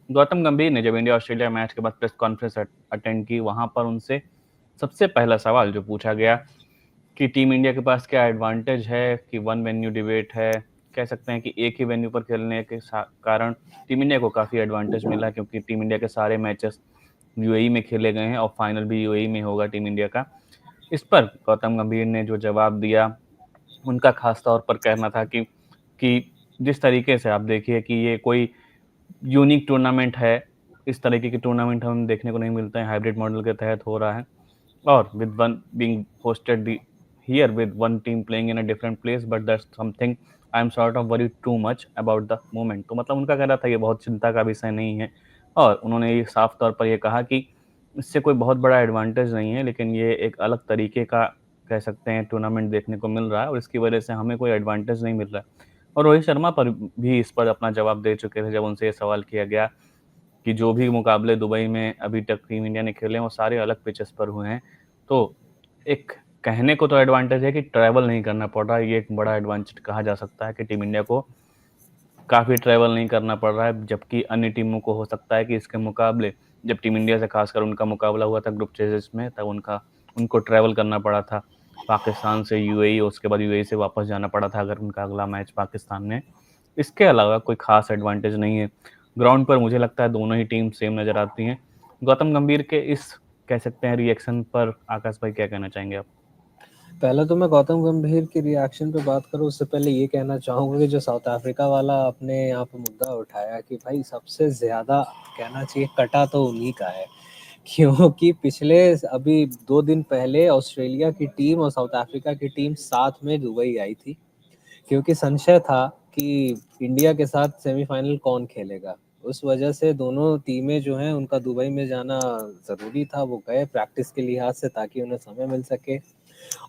गौतम गंभीर ने जब इंडिया ऑस्ट्रेलिया मैच के बाद प्रेस कॉन्फ्रेंस अटेंड की, वहां पर उनसे सबसे पहला सवाल जो पूछा गया कि टीम इंडिया के पास क्या एडवांटेज है कि वन वेन्यू डिबेट है। कह सकते हैं कि एक ही वेन्यू पर खेलने के कारण टीम इंडिया को काफ़ी एडवांटेज मिला, क्योंकि टीम इंडिया के सारे मैचेस यूएई में खेले गए हैं और फाइनल भी यूएई में होगा टीम इंडिया का। इस पर गौतम गंभीर ने जो जवाब दिया, उनका खास तौर पर कहना था कि जिस तरीके से आप देखिए कि ये कोई यूनिक टूर्नामेंट है, इस तरीके की टूर्नामेंट हम देखने को नहीं मिलते हैं, हाइब्रिड मॉडल के तहत हो रहा है और with one being hosted here with one team playing in a different place, but that's something I am sort of worried too much about the moment। तो मतलब उनका कहना था ये बहुत चिंता का विषय नहीं है, और उन्होंने ये साफ तौर पर ये कहा कि इससे कोई बहुत बड़ा एडवांटेज नहीं है, लेकिन ये एक अलग तरीके का कह सकते हैं टूर्नामेंट देखने को मिल रहा है और इसकी वजह से हमें कोई एडवांटेज नहीं मिल रहा है। और रोहित शर्मा पर भी इस पर अपना जवाब दे चुके थे जब उनसे ये सवाल किया गया कि जो भी मुकाबले दुबई में अभी तक टीम इंडिया ने खेले हैं वो सारे अलग पिचेस पर हुए हैं। तो एक कहने को तो एडवांटेज है कि ट्रैवल नहीं करना पड़ रहा है, ये एक बड़ा एडवांटेज कहा जा सकता है कि टीम इंडिया को काफ़ी ट्रैवल नहीं करना पड़ रहा है, जबकि अन्य टीमों को हो सकता है कि इसके मुकाबले जब टीम इंडिया से खासकर उनका मुकाबला हुआ था ग्रुप स्टेजेस में, तब उनको ट्रैवल करना पड़ा था पाकिस्तान से यूएई, उसके बाद यूएई से वापस जाना पड़ा था अगर उनका अगला मैच पाकिस्तान में। इसके अलावा कोई खास एडवांटेज नहीं है। ग्राउंड पर मुझे लगता है दोनों ही टीम सेम नज़र आती हैं। गौतम गंभीर के इस कह सकते हैं रिएक्शन पर आकाश भाई क्या कहना चाहेंगे आप? पहले तो मैं गौतम गंभीर के रिएक्शन पे बात करूं उससे पहले ये कहना चाहूंगा कि जो साउथ अफ्रीका वाला आपने यहाँ पे मुद्दा उठाया कि भाई सबसे ज्यादा कहना चाहिए कटा तो उन्हीं का है, क्योंकि पिछले अभी 2 दिन पहले ऑस्ट्रेलिया की टीम और साउथ अफ्रीका की टीम साथ में दुबई आई थी, क्योंकि संशय था कि इंडिया के साथ सेमीफाइनल कौन खेलेगा। उस वजह से दोनों टीमें जो हैं उनका दुबई में जाना ज़रूरी था, वो गए प्रैक्टिस के लिहाज से ताकि उन्हें समय मिल सके।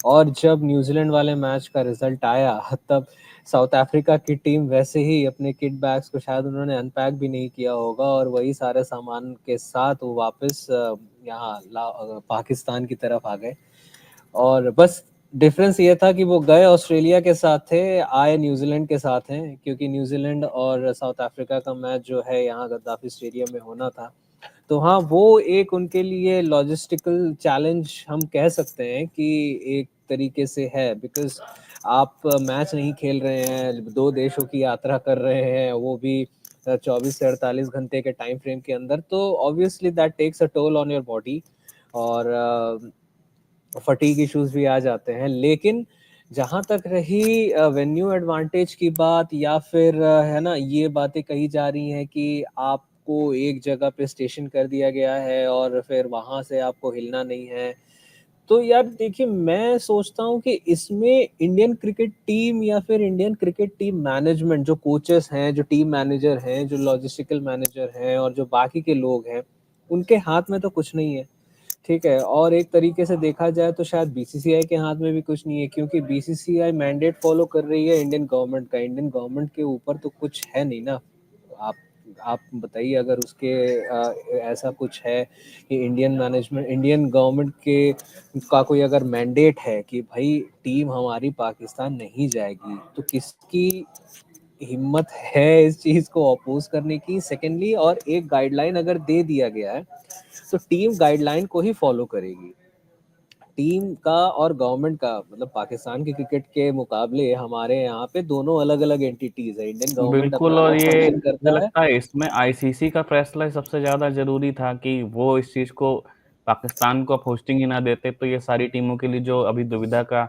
और जब न्यूजीलैंड वाले मैच का रिजल्ट आया तब साउथ अफ्रीका की टीम वैसे ही अपने किट बैग्स को शायद उन्होंने अनपैक भी नहीं किया होगा और वही सारे सामान के साथ वो वापस यहाँ पाकिस्तान की तरफ आ गए। और बस डिफरेंस ये था कि वो गए ऑस्ट्रेलिया के साथ थे, आए न्यूजीलैंड के साथ हैं, क्योंकि न्यूजीलैंड और साउथ अफ्रीका का मैच जो है यहाँ गद्दाफी स्टेडियम में होना था। तो हाँ, वो एक उनके लिए लॉजिस्टिकल चैलेंज हम कह सकते हैं कि एक तरीके से है, बिकॉज आप मैच नहीं खेल रहे हैं, दो देशों की यात्रा कर रहे हैं, वो भी 24 से 48 घंटे के टाइम फ्रेम के अंदर, तो obviously that takes a toll on your body और फटीग इश्यूज भी आ जाते हैं। लेकिन जहां तक रही वेन्यू एडवांटेज की बात, या फिर है ना, ये बातें कही जा रही हैं कि आपको एक जगह पे स्टेशन कर दिया गया है और फिर वहां से आपको हिलना नहीं है, तो यार देखिए मैं सोचता हूँ कि इसमें इंडियन क्रिकेट टीम या फिर इंडियन क्रिकेट टीम मैनेजमेंट, जो कोचेस हैं, जो टीम मैनेजर हैं, जो लॉजिस्टिकल मैनेजर हैं और जो बाकी के लोग हैं, उनके हाथ में तो कुछ नहीं है। ठीक है, और एक तरीके से देखा जाए तो शायद बीसीसीआई के हाथ में भी कुछ नहीं है, क्योंकि बीसीसीआई मैंडेट फॉलो कर रही है इंडियन गवर्नमेंट का, इंडियन गवर्नमेंट के ऊपर तो कुछ है नहीं ना। आप आप बताइए अगर उसके ऐसा कुछ है कि इंडियन मैनेजमेंट, इंडियन गवर्नमेंट के का कोई अगर मैंडेट है कि भाई टीम हमारी पाकिस्तान नहीं जाएगी, तो किसकी हिम्मत है इस चीज को अपोज करने की? सेकेंडली, और एक गाइडलाइन अगर दे दिया गया है तो टीम गाइडलाइन को ही फॉलो करेगी। टीम का और गवर्नमेंट का मतलब पाकिस्तान के क्रिकेट के मुकाबले हमारे यहाँ पे दोनों अलग अलग एंटिटीज है, इंडियन गवर्नमेंट बिल्कुल, अपना और अलग ये फंक्शन मुझे करता है। लगता है इसमें आईसीसी का फैसला सबसे ज़्यादा ज़रूरी था कि वो इस चीज़ को पाकिस्तान को होस्टिंग ही ना देते तो ये सारी टीमों के लिए जो अभी दुविधा का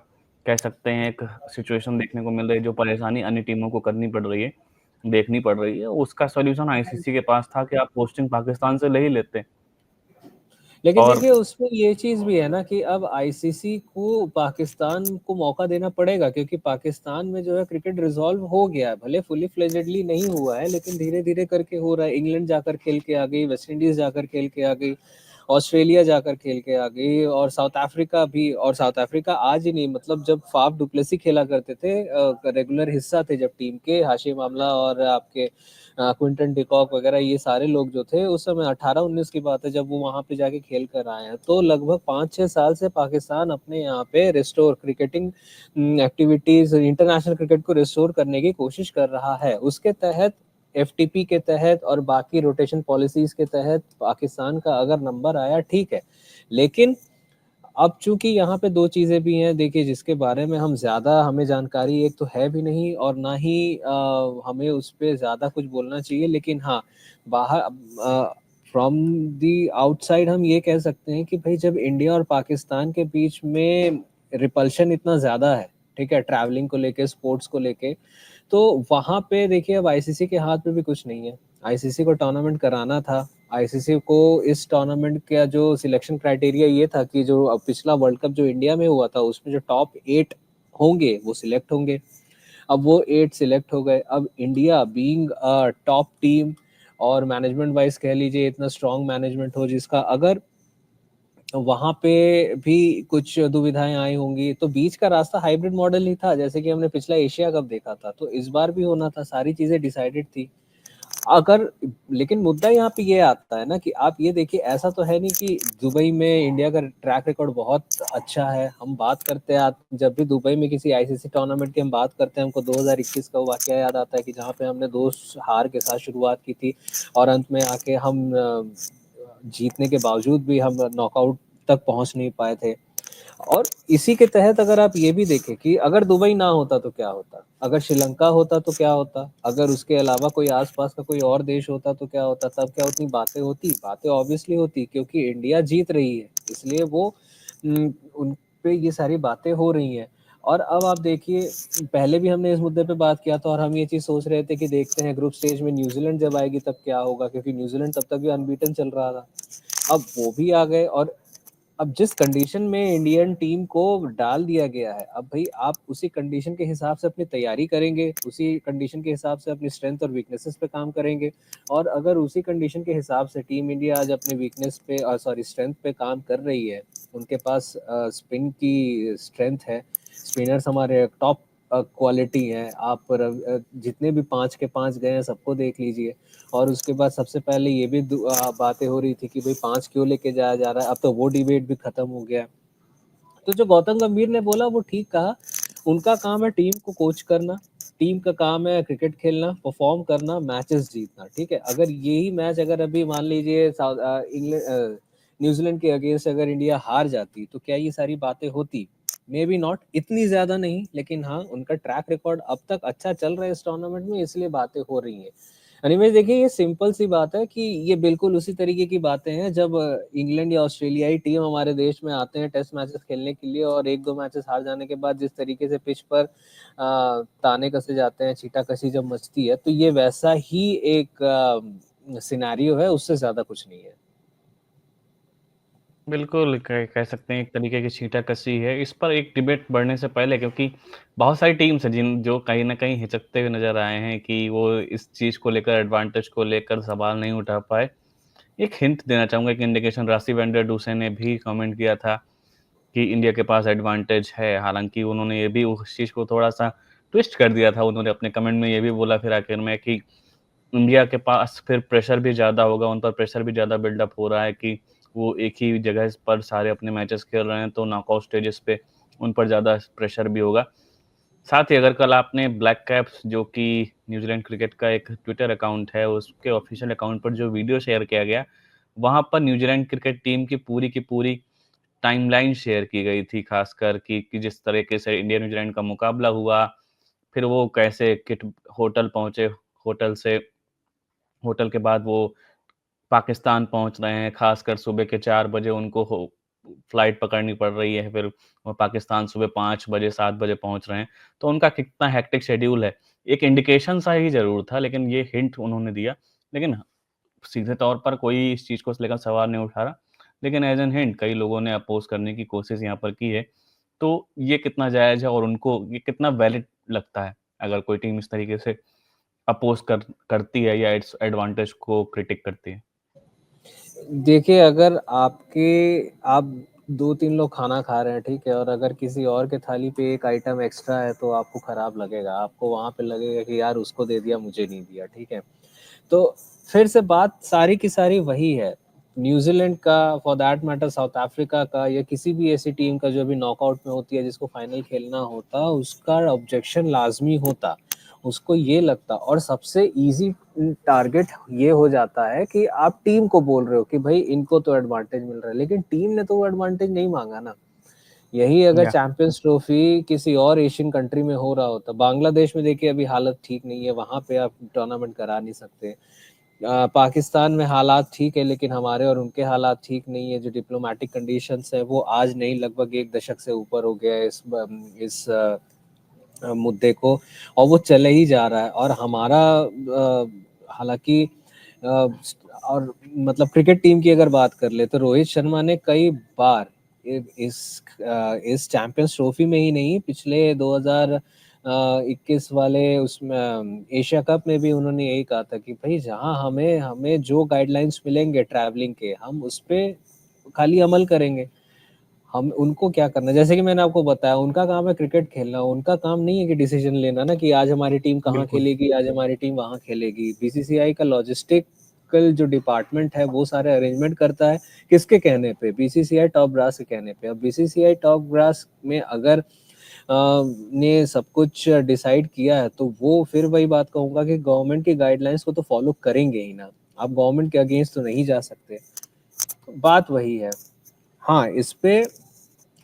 कह सकते हैं एक सिचुएशन देखने को मिल रही है, जो परेशानी अन्य टीमों को करनी पड़ रही है, देखनी पड़ रही है, उसका सॉल्यूशन आईसीसी के पास था कि आप होस्टिंग पाकिस्तान से ले ही लेते। लेकिन और देखिए उसमें ये चीज भी है ना कि अब आईसीसी को पाकिस्तान को मौका देना पड़ेगा, क्योंकि पाकिस्तान में जो है क्रिकेट रिजॉल्व हो गया है, भले फुली फ्लेजेडली नहीं हुआ है लेकिन धीरे धीरे करके हो रहा है। इंग्लैंड जाकर खेल के आ गई, वेस्ट इंडीज जाकर खेल के आ गई, ऑस्ट्रेलिया जाकर खेल के आ गई, और साउथ अफ्रीका भी। और साउथ अफ्रीका आज ही नहीं, मतलब जब फाफ डुप्लेसी खेला करते थे, रेगुलर हिस्सा थे जब टीम के, हाशिम आमला और आपके क्विंटन डिकॉक वगैरह, ये सारे लोग जो थे उस समय 18-19 की बात है जब वो वहां पे जाके खेल कर आए हैं। तो लगभग 5-6 साल से पाकिस्तान अपने यहाँ पे restore cricketing activities, international cricket को रिस्टोर करने की कोशिश कर रहा है। उसके तहत एफटीपी के तहत और बाकी रोटेशन पॉलिसीज के तहत पाकिस्तान का अगर नंबर आया ठीक है, लेकिन अब चूंकि यहाँ पे दो चीजें भी हैं देखिए जिसके बारे में हम ज्यादा हमें जानकारी एक तो है भी नहीं और ना ही हमें उस पर ज्यादा कुछ बोलना चाहिए, लेकिन हाँ बाहर फ्रॉम दी आउटसाइड हम ये कह सकते हैं कि भाई जब इंडिया और पाकिस्तान के बीच में रिपल्शन इतना ज्यादा है, ठीक है, ट्रैवलिंग को लेके स्पोर्ट्स को लेके, तो वहां पे देखिए अब आईसीसी के हाथ में भी कुछ नहीं है। आईसीसी को टूर्नामेंट कराना था, आईसीसी को इस टूर्नामेंट का जो सिलेक्शन क्राइटेरिया ये था कि जो अब पिछला वर्ल्ड कप जो इंडिया में हुआ था उसमें जो टॉप 8 होंगे वो सिलेक्ट होंगे। अब वो 8 सिलेक्ट हो गए। अब India being a top team और मैनेजमेंट वाइज कह लीजिए इतना स्ट्रांग मैनेजमेंट हो जिसका, अगर वहां पे भी कुछ दुविधाएं आई होंगी तो बीच का रास्ता हाइब्रिड मॉडल ही था, जैसे कि हमने पिछला एशिया कप देखा था, तो इस बार भी होना था, सारी चीजें डिसाइडेड थी। अगर लेकिन मुद्दा यहाँ पे ये आता है ना कि आप ये देखिए ऐसा तो है नहीं कि दुबई में इंडिया का ट्रैक रिकॉर्ड बहुत अच्छा है। हम बात करते हैं जब भी दुबई में किसी आईसीसी टूर्नामेंट की हम बात करते हैं हमको 2021 का वाकया याद आता है कि जहाँ पे हमने 2 हार के साथ शुरुआत की थी और अंत में आके हम जीतने के बावजूद भी हम नॉकआउट तक पहुंच नहीं पाए थे। और इसी के तहत अगर आप ये भी देखें कि अगर दुबई ना होता तो क्या होता, अगर श्रीलंका होता तो क्या होता, अगर उसके अलावा कोई आसपास का कोई और देश होता तो क्या होता, तब क्या उतनी बातें होती? बातें ऑब्वियसली होती, क्योंकि इंडिया जीत रही है इसलिए वो उन पे ये सारी बातें हो रही हैं। और अब आप देखिए पहले भी हमने इस मुद्दे पे बात किया था और हम ये चीज सोच रहे थे कि देखते हैं ग्रुप स्टेज में न्यूजीलैंड जब आएगी तब क्या होगा, क्योंकि न्यूजीलैंड तब तक भी अनबीटन चल रहा था। अब वो भी आ गए और अब जिस कंडीशन में इंडियन टीम को डाल दिया गया है, अब भाई आप उसी कंडीशन के हिसाब से अपनी तैयारी करेंगे, उसी कंडीशन के हिसाब से अपनी स्ट्रेंथ और वीकनेसेस पे काम करेंगे। और अगर उसी कंडीशन के हिसाब से टीम इंडिया आज अपने वीकनेस पे सॉरी स्ट्रेंथ पे काम कर रही है, उनके पास स्पिन की स्ट्रेंथ है, स्पिनर्स हमारे टॉप क्वालिटी है, आप जितने भी 5 के 5 गए हैं सबको देख लीजिए। और उसके बाद सबसे पहले ये भी बातें हो रही थी कि भाई 5 क्यों लेके जाया जा रहा है, अब तो वो डिबेट भी खत्म हो गया। तो जो गौतम गंभीर ने बोला वो ठीक कहा, उनका काम है टीम को कोच करना, टीम का काम है क्रिकेट खेलना, परफॉर्म करना, मैचेस जीतना, ठीक है। अगर यही मैच अगर अभी मान लीजिए इंग्लैंड न्यूजीलैंड के अगेंस्ट अगर इंडिया हार जाती तो क्या ये सारी बातें होती? मे बी नॉट, इतनी ज्यादा नहीं, लेकिन हाँ उनका ट्रैक रिकॉर्ड अब तक अच्छा चल रहा है इस टूर्नामेंट में, इसलिए बातें हो रही हैं। एनीवेज देखिए ये सिंपल सी बात है कि ये बिल्कुल उसी तरीके की बातें हैं जब इंग्लैंड या ऑस्ट्रेलियाई टीम हमारे देश में आते हैं टेस्ट मैचेस खेलने के लिए और 1-2 मैचेस हार जाने के बाद जिस तरीके से पिच पर ताने कसे जाते हैं, छींटाकशी जब मचती है, तो ये वैसा ही एक सिनेरियो है, उससे ज्यादा कुछ नहीं है। बिल्कुल कह सकते हैं एक तरीके की छींटाकशी है। इस पर एक डिबेट बढ़ने से पहले, क्योंकि बहुत सारी टीम्स हैं जिन जो कहीं न कहीं हिचकते हुए नज़र आए हैं कि वो इस चीज़ को लेकर, एडवांटेज को लेकर सवाल नहीं उठा पाए। एक हिंट देना चाहूँगा, एक इंडिकेशन राशिव वैन डर डुसेन ने भी कमेंट किया था कि इंडिया के पास एडवांटेज है। हालाँकि उन्होंने ये भी उस चीज़ को थोड़ा-सा ट्विस्ट कर दिया था। उन्होंने अपने कमेंट में ये भी बोला फिर आखिर में कि इंडिया के पास फिर प्रेशर भी ज़्यादा होगा, उन पर प्रेशर भी ज़्यादा बिल्डअप हो रहा है कि वो एक ही जगह पर सारे अपने मैचेस खेल रहे हैं, तो नॉकआउट स्टेजेस पे उन पर ज़्यादा प्रेशर भी होगा। साथ ही अगर कल आपने ब्लैक कैप्स, जो कि न्यूजीलैंड क्रिकेट का एक ट्विटर अकाउंट है, उसके ऑफिशियल अकाउंट पर जो वीडियो शेयर किया गया, वहाँ पर न्यूजीलैंड क्रिकेट टीम की पूरी टाइमलाइन शेयर की गई थी, खासकर कि जिस तरीके से इंडिया न्यूजीलैंड का मुकाबला हुआ, फिर वो कैसे किट होटल पहुँचे, होटल से होटल के बाद वो पाकिस्तान पहुँच रहे हैं, ख़ासकर सुबह के 4 बजे उनको हो फ्लाइट पकड़नी पड़ रही है, फिर वो पाकिस्तान सुबह 5 बजे, 7 बजे पहुँच रहे हैं। तो उनका कितना हेक्टिक शेड्यूल है। एक इंडिकेशन सा ही ज़रूर था, लेकिन ये हिंट उन्होंने दिया। लेकिन सीधे तौर पर कोई इस चीज़ को लेकर सवाल नहीं उठा रहा। लेकिन एज़ एन हिंट कई लोगों ने अपोज़ करने की कोशिश यहाँ पर की है। तो ये कितना जायज़ है और उनको ये कितना वैलिड लगता है, अगर कोई टीम इस तरीके से अपोज़ करती है या इट्स एडवांटेज को क्रिटिक करती है? देखिए अगर आप 2-3 लोग खाना खा रहे हैं, ठीक है, और अगर किसी और के थाली पे एक आइटम एक्स्ट्रा है तो आपको खराब लगेगा, आपको वहां पे लगेगा कि यार उसको दे दिया मुझे नहीं दिया, ठीक है। तो फिर से बात सारी की सारी वही है, न्यूजीलैंड का, for that matter south Africa का, या किसी भी ऐसी टीम का जो अभी नॉकआउट में होती है जिसको फाइनल खेलना होता, उसका ऑब्जेक्शन लाजमी होता। उसको ये लगता, और सबसे इजी टारगेट ये हो जाता है कि आप टीम को बोल रहे हो कि भाई इनको तो एडवांटेज मिल रहा है, लेकिन टीम ने तो वो एडवांटेज नहीं मांगा ना। यही अगर या चैंपियंस ट्रॉफी किसी और एशियन कंट्री में हो रहा होता, बांग्लादेश में देखिए अभी हालत ठीक नहीं है, वहां पे आप टूर्नामेंट करा नहीं सकते। पाकिस्तान में हालात ठीक है, लेकिन हमारे और उनके हालात ठीक नहीं है, जो डिप्लोमेटिक कंडीशंस है वो आज नहीं, लगभग एक दशक से ऊपर हो गया है इस मुद्दे को, और वो चले ही जा रहा है। और हमारा हालांकि और मतलब क्रिकेट टीम की अगर बात कर ले तो रोहित शर्मा ने कई बार इस चैंपियंस ट्रॉफी में ही नहीं, पिछले 2021 वाले उसमें एशिया कप में भी उन्होंने यही कहा था कि भाई जहां हमें हमें जो गाइडलाइंस मिलेंगे ट्रैवलिंग के, हम उस पे खाली अमल करेंगे। हम उनको क्या करना, जैसे कि मैंने आपको बताया, उनका काम है क्रिकेट खेलना, उनका काम नहीं है कि डिसीजन लेना ना कि आज हमारी टीम कहाँ बिल्कुल। खेलेगी, आज हमारी टीम वहाँ खेलेगी। बीसीसीआई का लॉजिस्टिकल जो डिपार्टमेंट है वो सारे अरेंजमेंट करता है, किसके कहने पे? बीसीसीआई टॉप ब्रास के कहने पे। अब बीसीसीआई टॉप ब्रास में अगर ने सब कुछ डिसाइड किया है तो वो फिर वही बात कहूंगा कि गवर्नमेंट की गाइडलाइंस को तो फॉलो करेंगे ही ना, आप गवर्नमेंट के अगेंस्ट तो नहीं जा सकते। बात वही है। हाँ, इस पे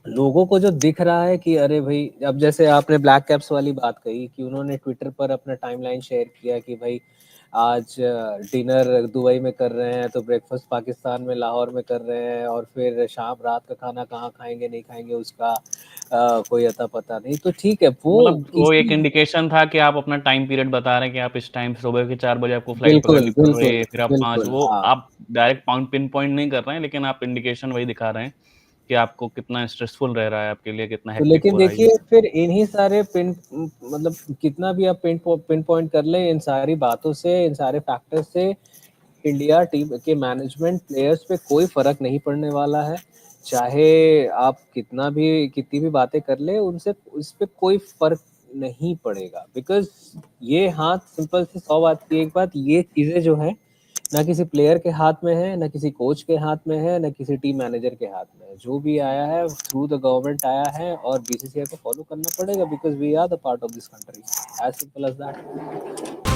लोगों को जो दिख रहा है कि अरे भाई, अब जैसे आपने ब्लैक कैप्स वाली बात कही कि उन्होंने ट्विटर पर अपना टाइमलाइन शेयर किया कि भाई आज डिनर दुबई में कर रहे हैं, तो ब्रेकफास्ट पाकिस्तान में लाहौर में कर रहे हैं, और फिर शाम रात का खाना कहाँ खाएंगे नहीं खाएंगे उसका कोई अता पता नहीं। तो ठीक है, वो मतलब वो एक किसी, इंडिकेशन था कि आप अपना टाइम पीरियड बता रहे हैं कि आप इस टाइम सुबह के 4 बजे आपको फ्लाइट बिल्कुल पकड़नी पड़ रही बिल्कुल है, फिर आप 5, बिल्कुल, वो हाँ। आप डायरेक्ट पिन पॉइंट नहीं कर रहे हैं, लेकिन आप इंडिकेशन वही दिखा रहे हैं कि आपको कितना स्ट्रेसफुल रह रहा है, आपके लिए कितना तो हेक्टिक लेकिन हो रहा है ये देखिए सब। फिर इन्हीं सारे पिन, मतलब कितना भी आप पिन पॉइंट कर लें, इन सारी बातों से, इन सारे फैक्टर से इंडिया टीम के मैनेजमेंट प्लेयर्स पे कोई फर्क नहीं पड़ने वाला है। चाहे आप कितनी भी बातें कर ले, उनसे उस पे कोई फर्क नहीं पड़ेगा, बिकॉज ये हाथ सिंपल सी 100 बात की एक बात, ये चीजें जो है ना किसी प्लेयर के हाथ में है, ना किसी कोच के हाथ में है, ना किसी टीम मैनेजर के हाथ में है। जो भी आया है थ्रू द गवर्नमेंट आया है, और बीसीसीआई को फॉलो करना पड़ेगा, because we are the part of this country, as simple as that.